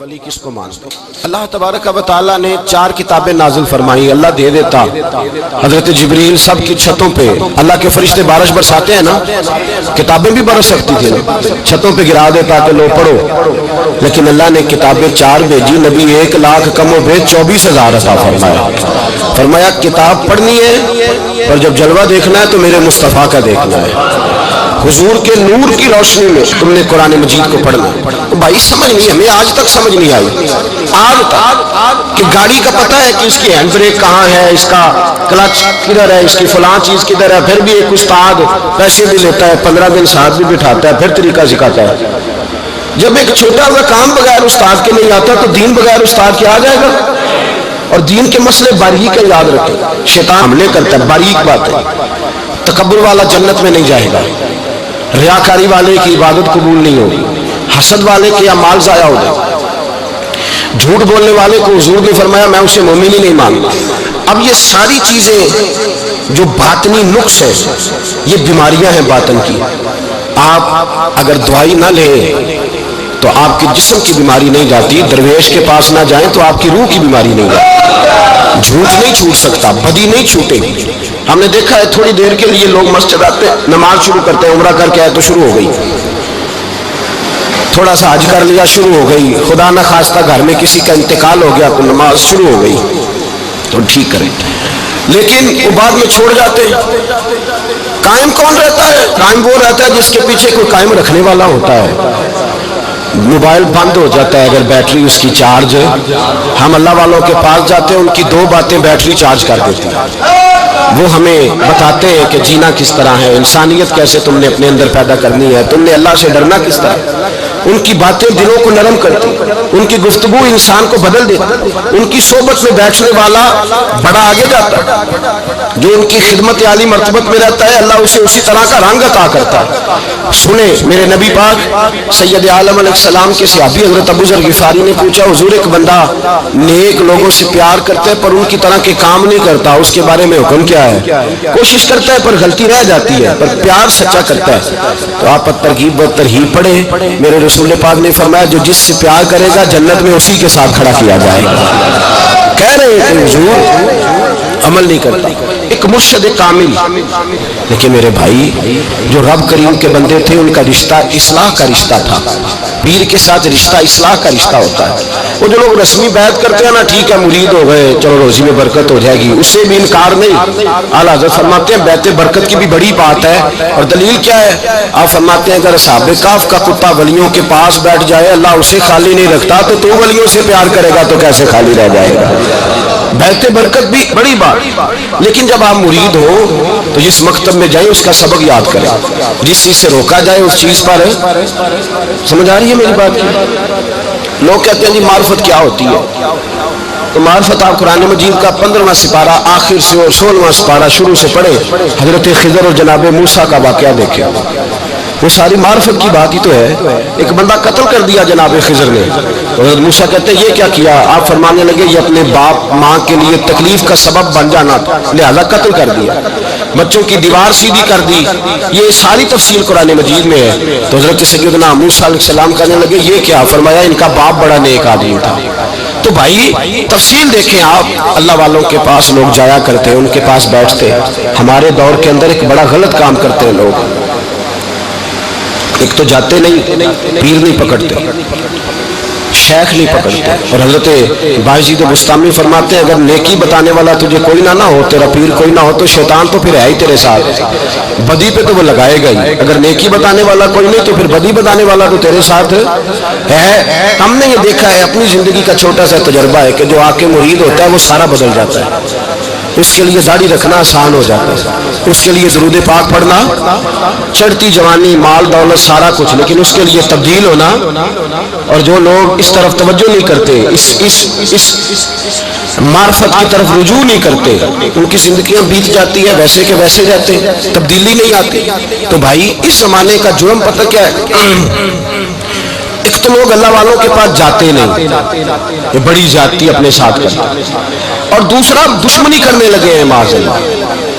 ولی کس کو مانتے؟ اللہ تبارک و تعالیٰ نے 4 کتابیں نازل فرمائی. اللہ دے دیتا حضرت جبریل سب کی چھتوں پہ، اللہ کے فرشتے بارش برساتے ہیں نا، کتابیں بھی برس سکتی تھی نا، چھتوں پہ گرا دیتا کہ لو پڑھو، لیکن اللہ نے کتابیں 4 بھیجی. نبی 1 لاکھ کم و بیش 24,000 عطا فرمایا. فرمایا کتاب پڑھنی ہے اور جب جلوہ دیکھنا ہے تو میرے مصطفیٰ کا دیکھنا ہے. حضور کے نور کی روشنی میں تم نے قرآن مجید کو پڑھنا. تو بھائی سمجھ نہیں، ہمیں آج تک سمجھ نہیں آئی آج تک کہ گاڑی کا پتہ ہے کہ اس کی ہینڈ بریک کہاں ہے، اس کا کلچ کدھر ہے، اس کی فلاں چیز کدھر ہے. پھر بھی ایک استاد پیسے بھی لیتا ہے، 15 دن ساتھ بھی بٹھاتا ہے، پھر طریقہ سکھاتا ہے. جب ایک چھوٹا سا کام بغیر استاد کے نہیں آتا تو دین بغیر استاد کے آ جائے گا. اور دین کے مسئلے باریک یاد رکھیں، شیطان حملے کرتا ہے، باریک بات ہے. تکبر والا جنت میں نہیں جائے گا، ریاکاری والے کی عبادت قبول نہیں ہوگی، حسد والے کے اعمال ضائع ہو جائے، جھوٹ بولنے والے کو حضور نے فرمایا میں اسے مومن ہی نہیں مانتا. اب یہ ساری چیزیں جو باطنی نقص ہے، یہ بیماریاں ہیں باطن کی. آپ اگر دوائی نہ لیں تو آپ کے جسم کی بیماری نہیں جاتی، درویش کے پاس نہ جائیں تو آپ کی روح کی بیماری نہیں جاتی. جھوٹ نہیں چھوٹ سکتا، بدی نہیں چھوٹے گی. ہم نے دیکھا ہے تھوڑی دیر کے لیے لوگ مسجد آتے ہیں، نماز شروع کرتے ہیں، عمرہ کر کے آئے تو شروع ہو گئی، تھوڑا سا حج کر لیا شروع ہو گئی، خدا نہ خواستہ گھر میں کسی کا انتقال ہو گیا تو نماز شروع ہو گئی. تو ٹھیک کریں، لیکن وہ بعد میں چھوڑ جاتے ہیں. قائم کون رہتا ہے؟ قائم وہ رہتا ہے جس کے پیچھے کوئی قائم رکھنے والا ہوتا ہے. موبائل بند ہو جاتا ہے اگر بیٹری اس کی چارج ہے. ہم اللہ والوں کے پاس جاتے ہیں، ان کی 2 باتیں بیٹری چارج کر دیتی ہیں. وہ ہمیں بتاتے ہیں کہ جینا کس طرح ہے، انسانیت کیسے تم نے اپنے اندر پیدا کرنی ہے، تم نے اللہ سے ڈرنا کس طرح. ان کی باتیں دلوں کو نرم کرتی، ان کی گفتگو انسان کو بدل دیتی. ان کی صحبت میں بیٹھنے والا بڑا آگے جاتا ہے، جو ان کی خدمت عالی مرتبت میں رہتا ہے اللہ اسے اسی طرح کا رنگ عطا کرتا ہے. سنیں میرے نبی پاک سید عالم علیہ السلام کے صحابی حضرت ابو ذر غفاری نے پوچھا حضور ایک بندہ نیک لوگوں سے پیار کرتا ہے پر ان کی طرح کے کام نہیں کرتا، اس کے بارے میں حکم کیا ہے؟ کوشش کرتا ہے پر غلطی رہ جاتی ہے، پر پیار سچا کرتا ہے. تو آپ ترغیب و ترہیب پڑھیں. میرے رسول پاک نے فرمایا جو جس سے پیار کرے گا جنت میں اسی کے ساتھ کھڑا کیا جائے گا. کہہ رہے ہیں کہ حضور عمل نہیں کرتا، ایک مرشد کامل. لیکن میرے بھائی جو رب کریم کے بندے تھے ان کا رشتہ اصلاح کا رشتہ تھا. پیر کے ساتھ رشتہ اصلاح کا رشتہ ہوتا ہے. وہ جو لوگ رسمی بیعت کرتے ہیں نا، ٹھیک ہے مرید ہو گئے چلو روزی میں برکت ہو جائے گی، اس سے بھی انکار نہیں. اعلیٰ حضرت فرماتے ہیں بیعت برکت کی بھی بڑی بات ہے. اور دلیل کیا ہے؟ آپ فرماتے ہیں اگر اصحاب کہف کا کتا ولیوں کے پاس بیٹھ جائے اللہ اسے خالی نہیں رکھتا، تو ولیوں سے پیار کرے گا تو کیسے خالی رہ جائے گا. بیعت برکت بھی بڑی بات. لیکن جب آپ مرید ہو تو جس مکتب میں جائیں اس کا سبق یاد کریں، جس چیز سے روکا جائے اس چیز پر. سمجھ آ رہی ہے میری بات کی؟ لوگ کہتے ہیں جی معرفت کیا ہوتی ہے، تو معرفت آپ قرآن مجید کا 15واں سپارہ آخر سے اور 16واں سپارہ شروع سے پڑھے. حضرت خضر اور جناب موسیٰ کا واقعہ دیکھیں، وہ ساری معرفت کی بات ہی تو ہے. ایک بندہ قتل کر دیا جناب خضر نے، حضرت موسیٰ کہتے ہیں یہ کیا کیا؟ آپ فرمانے لگے یہ اپنے باپ ماں کے لیے تکلیف کا سبب بن جانا تھا لہذا قتل کر دیا، بچوں کی دیوار سیدھی کر دی. یہ ساری تفصیل قرآن مجید میں ہے. تو حضرت سیدنا موسیٰ علیہ السلام کہنے لگے یہ کیا؟ فرمایا ان کا باپ بڑا نیک آدمی تھا. تو بھائی تفصیل دیکھیں آپ. اللہ والوں کے پاس لوگ جایا کرتے ہیں، ان کے پاس بیٹھتے. ہمارے دور کے اندر ایک بڑا غلط کام کرتے ہیں لوگ. ایک تو جاتے نہیں، پیر نہیں پکڑتے، شیخ نہیں پکڑتے. اور حضرت باجید بستامی فرماتے ہیں اگر نیکی بتانے والا تجھے کوئی نہ ہو، تیرا پیر کوئی نہ ہو، تو شیطان تو پھر ہے ہی تیرے ساتھ. بدی پہ تو وہ لگائے گا ہی. اگر نیکی بتانے والا کوئی نہیں تو پھر بدی بتانے والا تو تیرے ساتھ ہے. ہم نے یہ دیکھا ہے، اپنی زندگی کا چھوٹا سا تجربہ ہے کہ جو آ کے مرید ہوتا ہے وہ سارا بدل جاتا ہے. اس کے لیے داڑھی رکھنا آسان ہو جاتا ہے، اس کے لیے درود پاک پڑھنا، چڑھتی جوانی مال دولت سارا کچھ، لیکن اس کے لیے تبدیل ہونا. اور جو لوگ اس طرف توجہ نہیں کرتے، اس معرفت کی طرف رجوع نہیں کرتے، ان کی زندگیاں بیت جاتی ہے ویسے کہ ویسے جاتے، تبدیلی نہیں آتی. تو بھائی اس زمانے کا جرم پتہ کیا ہے؟ ایک تو لوگ اللہ والوں کے پاس جاتے نہیں، یہ بڑی زیادتی اپنے ساتھ کرتے. اور دوسرا دشمنی کرنے لگے ہیں معاذ اللہ.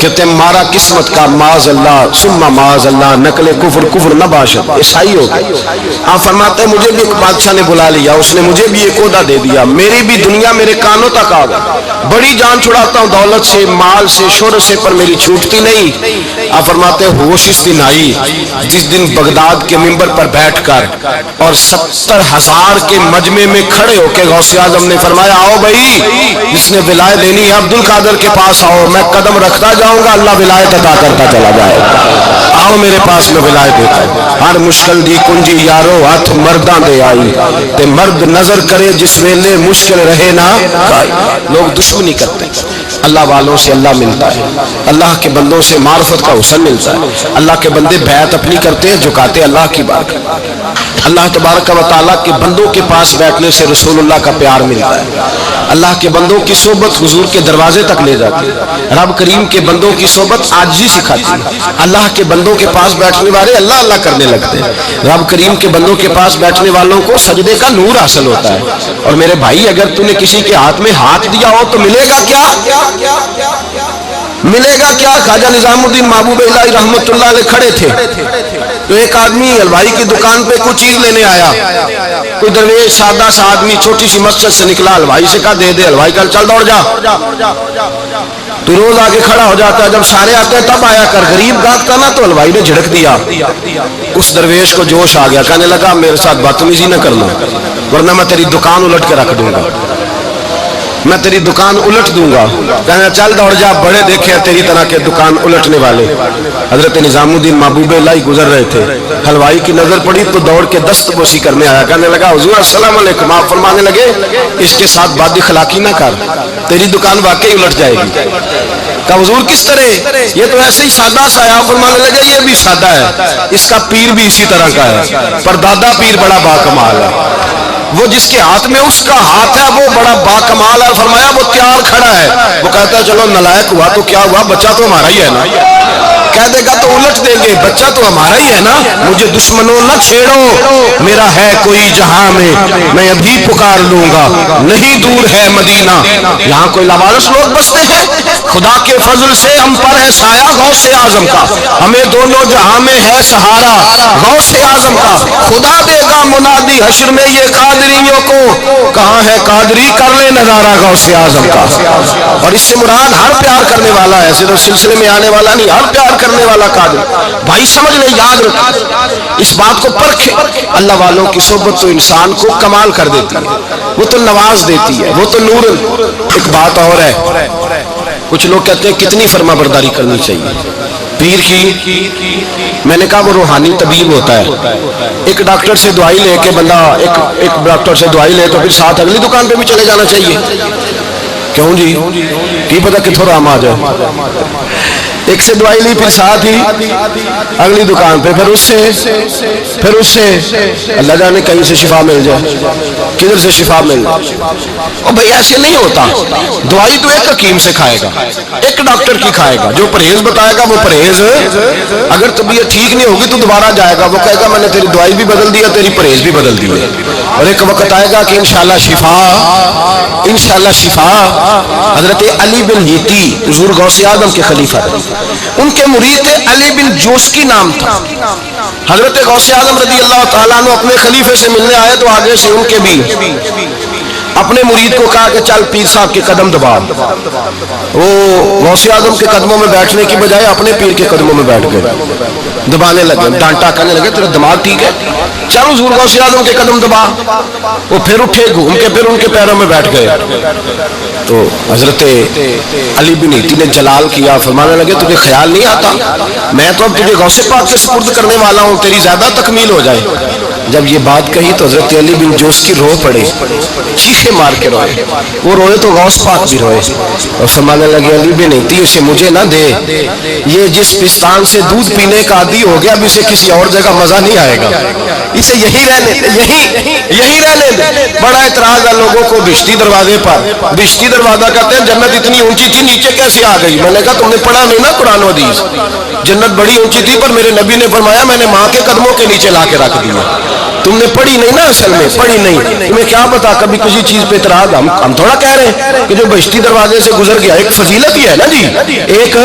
کہتے مارا قسمت کا معاذ اللہ ثم معاذ اللہ نقل کفر کفر نہ باشد، عیسائی ہو گئے۔ آپ فرماتے ہیں مجھے بھی ایک بادشاہ نے بلا لیا، اس نے مجھے بھی ایک عہدہ دے دیا، میری بھی دنیا میرے کانوں تک آ گئی، بڑی جان چھڑاتا ہوں دولت سے مال سے شہرت سے، پر میری چھوٹتی نہیں۔ آپ فرماتے ہیں ہوش اس دن آئی جس دن بغداد کے منبر پر بیٹھ کر اور 70,000 کے مجمع میں کھڑے ہو کے غوث اعظم نے فرمایا آؤ بھائی جس نے ولایت لینی ہے عبد القادر کے پاس آؤ، میں قدم رکھتا جاؤں گا اللہ ولایت عطا کرتا چلا جائے گا، آؤ میرے پاس میں ولایت دیتا ہوں۔ ہر مشکل دی کنجی یارو ہاتھ مرداں دے آئی تے مرد نظر کرے جس ویلے مشکل رہے نہ کائی۔ لوگ دشمنی کرتے اللہ والوں سے اللہ ملتا ہے، اللہ کے بندوں سے معرفت کا حسن ملتا ہے، اللہ کے بندے بیعت اپنی کرتے ہیں جھکاتے اللہ کی بات، اللہ تبارک و تعالیٰ کے بندوں کے پاس بیٹھنے سے رسول اللہ کا پیار ملتا ہے، اللہ کے بندوں کی صحبت حضور کے دروازے تک لے جاتی ہے، رب کریم کے بندوں کی صحبت عاجزی سکھاتی ہے، اللہ کے بندوں کے پاس بیٹھنے والے اللہ اللہ کرنے لگتے ہیں، رب کریم کے بندوں کے پاس بیٹھنے والوں کو سجدے کا نور حاصل ہوتا ہے۔ اور میرے بھائی اگر تو نے کسی کے ہاتھ میں ہاتھ دیا ہو تو ملے گا کیا؟ ملے گا کیا؟ خواجہ نظام الدین محبوب الہی رحمت اللہ علیہ کھڑے تھے تو ایک آدمی حلوائی کی دکان پہ کچھ چیز لینے آیا، کوئی درویش سادہ سا آدمی چھوٹی سی مسجد سے نکلا، حلوائی سے کہا دے دے، حلوائی کہا چل دوڑ جا، تو روز آگے کھڑا ہو جاتا ہے، جب سارے آتے ہیں تب آیا کر، غریب گاہک تھا نا تو حلوائی نے جھڑک دیا، اس درویش کو جوش آ گیا، کہنے لگا میرے ساتھ بدتمیزی نہ کرنا ورنہ میں تیری دکان الٹ کے رکھ دوں گا، میں تیری دکان الٹ دوں گا، کہنا چل دوڑ جا، بڑے دیکھے ہیں تیری طرح کے دکان الٹنے والے۔ حضرت نظام الدین محبوب الہی گزر رہے تھے، حلوائی کی نظر پڑی تو دوڑ کے دست بوسی کرنے آیا، کہنے لگا حضور السلام علیکم، آپ فرمانے لگے اس کے ساتھ بد اخلاقی نہ کر، تیری دکان واقعی الٹ جائے گی۔ کہا حضور کس طرح؟ یہ تو ایسے ہی سادہ سا ہے، آپ فرمانے لگے یہ بھی سادہ ہے، اس کا پیر بھی اسی طرح کا ہے، پر دادا پیر بڑا باکمال ہے، وہ جس کے ہاتھ میں اس کا ہاتھ ہے وہ بڑا باکمال ہے، فرمایا وہ تیار کھڑا ہے، وہ کہتا ہے چلو نالائق ہوا تو کیا ہوا، بچہ تو ہمارا ہی ہے نا، کہہ دے گا تو الٹ دیں گے، بچہ تو ہمارا ہی ہے نا، مجھے دشمنوں نہ چھیڑو، میرا ہے کوئی جہاں میں ابھی پکار لوں گا، نہیں دور ہے مدینہ، یہاں کوئی لاوارث لوگ بستے ہیں، خدا کے فضل سے ہم پر ہے سایہ غوث اعظم کا، ہمیں دونوں جہاں میں ہے سہارا غوث اعظم کا، خدا دے گا منادی حشر میں یہ قادریوں کو، کہاں ہے قادری کر لے نظارہ غوث اعظم کا۔ اور اس سے مراد ہر پیار کرنے والا ہے، صرف سلسلے میں آنے والا نہیں، ہر پیار کرنے والا قادر۔ بھائی سمجھ لیں، یاد رکھ اس بات کو پرکھے، اللہ والوں کی صحبت تو انسان کو کمال کر دیتی ہے، وہ تو نواز دیتی ہے، وہ تو نور۔ ایک بات اور ہے، کچھ لوگ کہتے ہیں کتنی فرما برداری کرنی چاہیے پیر کی؟ میں نے کہا وہ روحانی طبیب ہوتا ہے، ایک ڈاکٹر سے دوائی لے کے بندہ ایک ڈاکٹر سے دوائی لے تو پھر ساتھ اگلی دکان پہ بھی چلے جانا چاہیے، کیوں جی کی پتہ کتوں رام آ جائے، ایک سے دوائی لی پھر ساتھ ہی اگلی دکان پہ، پھر اس سے اللہ جانے کہیں سے شفا مل جائے، کدھر سے شفا مل جائے۔ اور بھائی ایسے نہیں ہوتا، دوائی تو ایک حکیم سے کھائے گا، ایک ڈاکٹر کی کھائے گا، جو پرہیز بتائے گا وہ پرہیز، اگر طبیعت ٹھیک نہیں ہوگی تو دوبارہ جائے گا، وہ کہے گا میں نے تیری دوائی بھی بدل دیا، تیری پرہیز بھی بدل دی، اور ایک وقت آئے گا کہ انشاءاللہ شفا۔ حضرت علی بن ہیتی حضور غوث اعظم کے خلیفہ تھے، ان کے مرید تھے علی بن جوشکی نام تھا، حضرت غوث اعظم رضی اللہ تعالیٰ عنہ اپنے خلیفے سے ملنے آئے تو آگے سے ان کے بھی اپنے مرید کو کہا کہ چل پیر صاحب کے قدم دبا، وہ غوث اعظم کے قدموں میں بیٹھنے کی بجائے اپنے پیر کے قدموں میں بیٹھ گئے، دبانے لگے، ڈانٹا کرنے لگے تیرا دماغ ٹھیک ہے، چل حضور غوث اعظم کے قدم دبا، وہ پھر اٹھے گھوم کے پھر ان کے پیروں میں بیٹھ گئے، تو حضرت علی بن ہیتی نے جلال کیا، فرمانے لگے تجھے خیال نہیں آتا میں تو اب تجھے غوث پاک کے سپرد کرنے والا ہوں، تیری زیادہ تکمیل ہو جائے۔ جب یہ بات کہی تو حضرت علی بن جوش کی رو پڑے، چیخے مار کے روئے، وہ روئے تو غوث پاک بھی روئے، اور فرمانے لگے علی بن ہیتی اسے مجھے نہ دے، یہ جس پستان سے دودھ پینے کا عادی ہو گیا اب اسے کسی اور جگہ مزہ نہیں آئے گا، اسے یہی رہنے دے۔ بڑا اعتراض ہے لوگوں کو بشتی دروازے پر، بشتی دروازہ کہتے ہیں جنت اتنی اونچی تھی نیچے کیسے آ گئی؟ میں نے کہا تم نے پڑھا نہیں نا قرآن و حدیث، جنت بڑی اونچی تھی پر میرے نبی نے فرمایا میں نے ماں کے قدموں کے نیچے لا کے رکھ دیا۔ تم نے پڑھی نہیں نا، اصل میں پڑھی نہیں، تمہیں کیا پتا کبھی کسی چیز پہ اعتراض، ہم تھوڑا کہہ رہے ہیں کہ جو بہشتی دروازے سے گزر گیا ایک فضیلت ہی ہے نا جی، ایک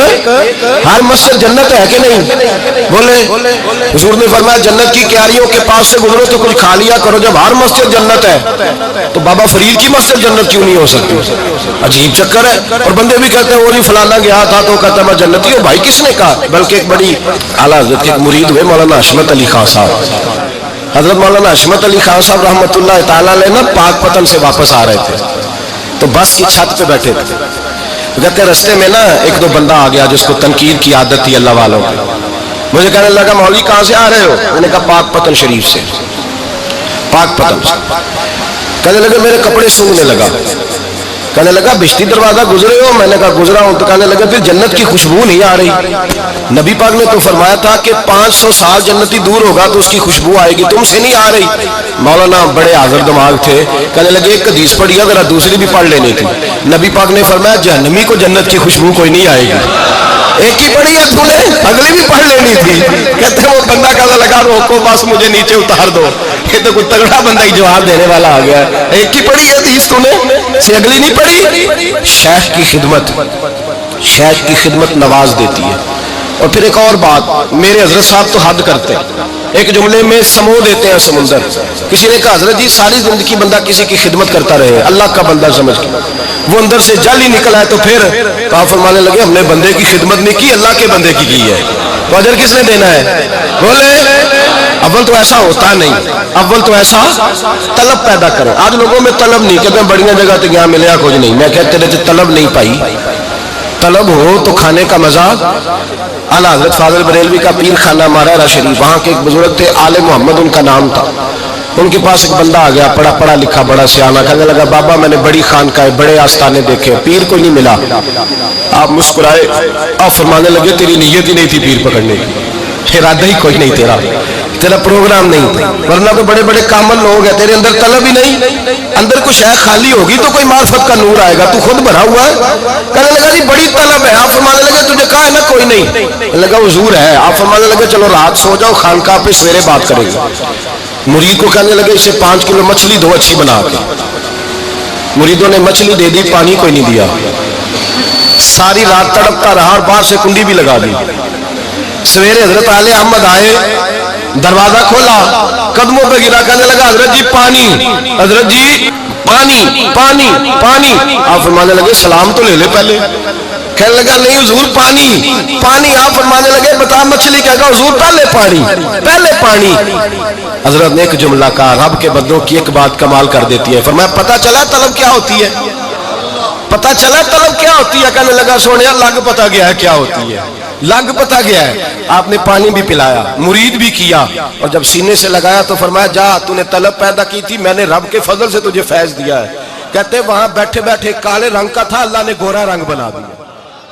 ہر مسجد جنت ہے کہ نہیں؟ بولے حضور نے فرمایا جنت کی کیاریوں کے پاس سے گزرو تو کچھ کھا لیا کرو، جب ہر مسجد جنت ہے تو بابا فرید کی مسجد جنت کیوں نہیں ہو سکتی؟ عجیب چکر ہے۔ اور بندے بھی کہتے ہیں وہ جی فلانا گیا تھا تو کہتا میں جنتی ہوں، بھائی کس نے کہا؟ بلکہ ایک بڑی اعلیٰ حضرت کے مرید ہوئے مولانا حشمت علی خان صاحب، حضرت مولانا حشمت علی خان صاحب رحمۃ اللہ تعالیٰ علیہ نا پاک پتن سے واپس آ رہے تھے تو بس کی چھت پہ بیٹھے تھے، کہتے رستے میں نا ایک دو بندہ آ گیا جس کو تنقید کی عادت تھی اللہ والوں کی، مجھے کہنے لگا مولوی کہاں سے آ رہے ہو؟ میں نے کہا پاک پتن شریف سے، پاک پتن سے۔ کہنے لگے میرے کپڑے سونگنے لگا، کہنے لگا بہشتی دروازہ گزرے ہو؟ میں نے کہا گزرا ہوں۔ تو کہنے لگا پھر جنت کی خوشبو نہیں آ رہی؟ نبی پاک نے تو فرمایا تھا کہ 500 سال جنتی دور ہوگا تو اس کی خوشبو آئے گی، تم سے نہیں آ رہی۔ مولانا بڑے حاضر دماغ تھے، کہنے لگے ایک حدیث پڑھی ہے ذرا دوسری بھی پڑھ لینی تھی۔ نبی پاک نے فرمایا جہنمی کو جنت کی خوشبو کوئی نہیں آئے گی، ایک ہی پڑھی ہے تو نے اگلی بھی پڑھ لینی تھی۔ کہتے ہیں وہ بندہ کہنے لگا روکو بس مجھے نیچے اتار دو، یہ تو کوئی تگڑا بندہ ہی جواب دینے والا آ گیا ہے، ایک ہی پڑھی ہے حدیث تو نے سے اگلی نہیں پڑھی۔ شیخ کی خدمت، شیخ کی خدمت نواز دیتی ہے۔ اور پھر ایک اور بات، میرے حضرت صاحب تو حد کرتے ہیں، ایک جملے میں سمو دیتے ہیں سمندر۔ کسی نے کہا حضرت جی ساری زندگی بندہ کسی کی خدمت کرتا رہے اللہ کا بندہ سمجھ کے، وہ اندر سے جل ہی نکلا ہے تو پھر کہا فرمانے لگے ہم نے بندے کی خدمت نہیں کی، اللہ کے بندے کی ہے، تو اجر کس نے دینا ہے؟ بولے اول تو ایسا ہوتا نہیں، اول تو ایسا طلب پیدا کرے۔ آج لوگوں میں طلب نہیں، کہتے ہیں بڑیاں جگہ تے گیا ملیا کچھ نہیں، میں کہتے رہتے طلب نہیں پائی، طلب ہو تو کھانے کا مزہ۔ اعلیٰ حضرت فاضل بریلوی کا پیر خانہ مارا شریف، وہاں کے ایک بزرگ تھے آل محمد ان کا نام تھا، ان کے پاس ایک بندہ آ گیا پڑھا لکھا بڑا سیانا، کہنے لگا بابا میں نے بڑی خانقاہیں بڑے آستانے دیکھے پیر کوئی نہیں ملا۔ آپ مسکرائے، آپ فرمانے لگے تیری نیت ہی نہیں تھی پیر پکڑنے کی، ارادہ ہی کوئی نہیں تیرا پروگرام نہیں تھا، ورنہ تو بڑے بڑے کامل لوگ ہیں، تیرے اندر طلب ہی نہیں، اندر کوئی شے خالی ہوگی تو کوئی معرفت کا نور آئے گا، تو خود بھرا ہوا ہے۔ کہنے لگا جی بڑی طلب ہے، آپ فرمانے لگے تجھے کہا ہے نا کوئی نہیں، کہنے لگا حضور ہے، آپ فرمانے لگے چلو رات سو جاؤ خانقاہ پہ سویرے بات کریں گے۔ مرید کو کہنے لگے اسے 5 کلو مچھلی دو اچھی بنا کے، مریدوں نے مچھلی دے دی، پانی کوئی نہیں دیا، ساری رات تڑپتا رہا اور باہر سے کنڈی بھی لگا دی۔ سویرے حضرت آل احمد آئے، دروازہ کھولا، قدموں پہ گرا، کہنے لگا حضرت جی پانی، حضرت جی پانی پانی پانی۔ آپ فرمانے لگے سلام تو لے لے پہلے، کہنے لگا نہیں حضور پانی پانی۔ آپ فرمانے لگے بتا مچھلی، کہے گا حضور پہلے پانی پہلے پانی۔ حضرت نے ایک جملہ کہا، رب کے بندوں کی ایک بات کمال کر دیتی ہے، فرمایا پتہ چلا طلب کیا ہوتی ہے؟ پتہ چلا طلب کیا ہوتی ہے؟ کہنے لگا سونیا لگ پتہ گیا ہے کیا ہوتی ہے، لگ پتہ گیا ہے۔ آپ نے پانی بھی پلایا، مرید بھی کیا، اور جب سینے سے لگایا تو فرمایا جا تو نے طلب پیدا کی تھی، میں نے رب کے فضل سے تجھے فیض دیا ہے۔ کہتے وہاں بیٹھے بیٹھے کالے رنگ کا تھا، اللہ نے گورا رنگ بنا دیا،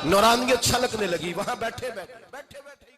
نورانیت چھلکنے لگی وہاں بیٹھے بیٹھے۔